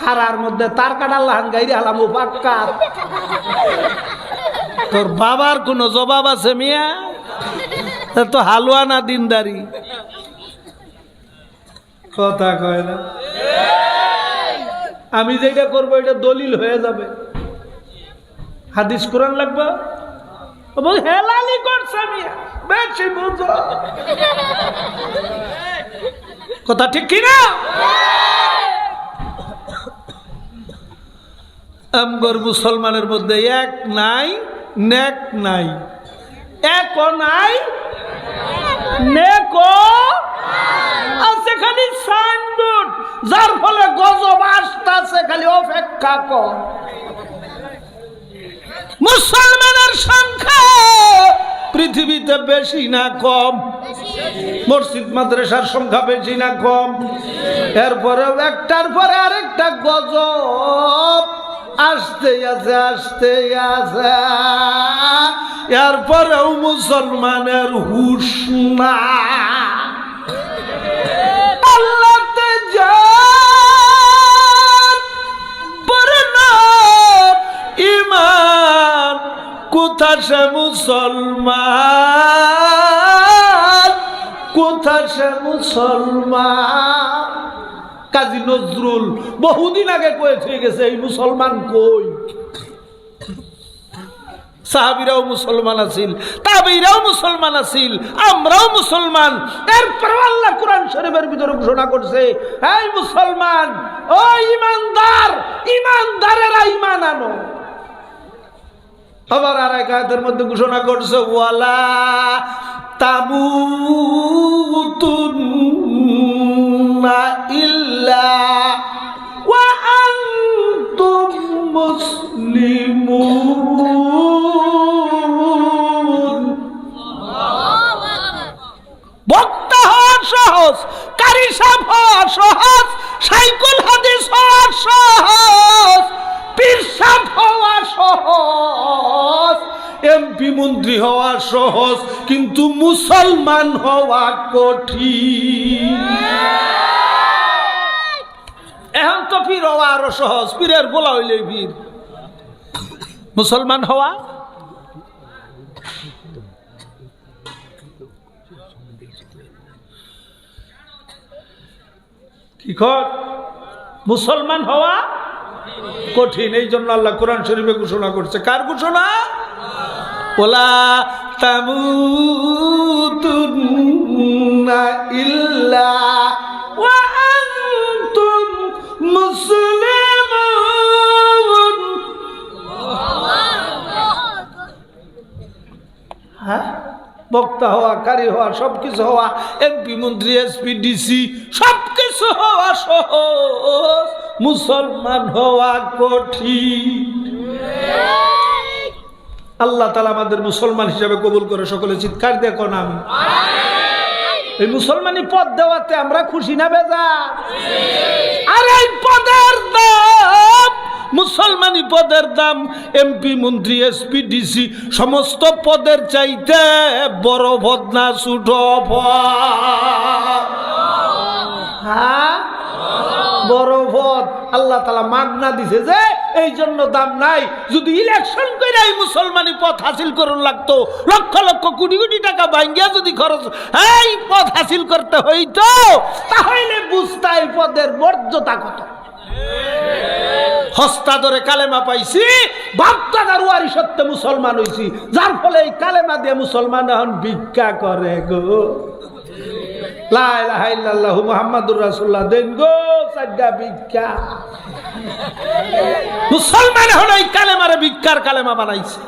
খারার মধ্যে তার কাটার লাহান গাইরে হালামু পাক্কা। তোর বাবার কোনো জবাব আছে মিয়া? তো হালুয়া না দিনদারি? কথা কয় না। আমি যেটা করবো এটা দলিল হয়ে যাবে, হাদিস কোরআন লাগবে। হেলালি করছে মিয়া, বেশি বুঝো। কথা ঠিক কিনা? আমগর মুসলমানের মধ্যে এক নাই, নেক নাই, একও নাই, নেকও আছে, খালি সাইনবোর্ড, যার ফলে গজব আসতেছে, খালি অপেক্ষা কর। মুসলমানের সংখ্যা পৃথিবীতে বেশি না কম? মসজিদ মাদ্রাসার সংখ্যা বেশি না কম? এরপরেও একটার পরে আরেকটা গজব আসতে আছে, আসতে আছে। এরপরেও মুসলমানের হুশ না। আল্লাহতে যার পরিণত ঈমান, কোথা সে মুসলমান, কোথা সে মুসলমান। কাজী নজরুল বহুদিন আগে কয়ে থয়ে গেছে, এই মুসলমান কই? সাহাবীরাও মুসলমান আছিল, তাবেঈরাও মুসলমান আছিল, আমরাও মুসলমান। এরপর আল্লাহ কোরআন শরীফের ভিতরে ঘোষণা করছে, এই মুসলমান, ও ঈমানদার, ঈমানদারেরা ঈমান আনো। আবার আর এক আয়াতের মধ্যে ঘোষণা করছে, ওয়ালা তামুতুন্না ইল্লা ওয়া আনতুম মুসলিমুন। বক্তা হওয়া সহজ, কারি সাহেব হওয়া সহজ, সাইকুল হাদিস হওয়া সহজ, পীর সাহেব হওয়া সহজ, এমপি মন্ত্রী হওয়া সহজ, কিন্তু মুসলমান হওয়া কঠিন। এখন তো পীর হওয়া আরো সহজ, পীরের গোলা হইলে পীর। মুসলমান হওয়া কি কর? মুসলমান হওয়া কঠিন। এই জন্য আল্লাহ কোরআন শরীফে ঘোষণা করছে, কার ঘোষণা? ওলা তামুতুন্না ইল্লা ওয়া আনতুম মুসলিমুন। হ্যাঁ, বক্তা হওয়া, কারি হওয়া, সবকিছু হওয়া, এমপি মন্ত্রী এসপি ডিসি সবকিছু হওয়া সহজ, মুসলমান হওয়া কঠিন। আল্লাহ তাআলা আমাদের মুসলমান হিসেবে কবুল করে। সকলে চিৎকার দিয়ে কোন আমি। এই মুসলমানি পদ দেওয়াতে আমরা খুশি না বেজার? আর এই পদের দাম, মুসলমানি পদের দাম এমপি মন্ত্রী এসপি ডিসি সমস্ত পদের চাইতে বড় পদ না ছোট পদ? হ্যাঁ, বড় পদ। আল্লাহ তাআলা মাগনা দিছে যে এই জন্য দাম নাই। যদি ইলেকশন করে এই মুসলমানি পদ হাসিল করুন লাগতো, লক্ষ লক্ষ কোটি কোটি টাকা ভাঙ্গিয়া যদি খরচ এই পদ হাসিল করতে হইতো, তাহলে বুঝতা এই পদের মর্যাদা কত। হস্তা ধরে কালেমা পাইছি, বাপদাদার ওয়ারিসত্বে মুসলমান হইছি, যার ফলে এই কালেমা দিয়ে মুসলমান এখন ভিক্ষা করে গো। লা ইলাহা ইল্লাল্লাহু মুহাম্মাদুর রাসূলুল্লাহ দেন গো সাজ্জা ভিক্ষা। মুসলমান হলো এই কালেমারে ভিক্ষার কালেমা বানাইছে।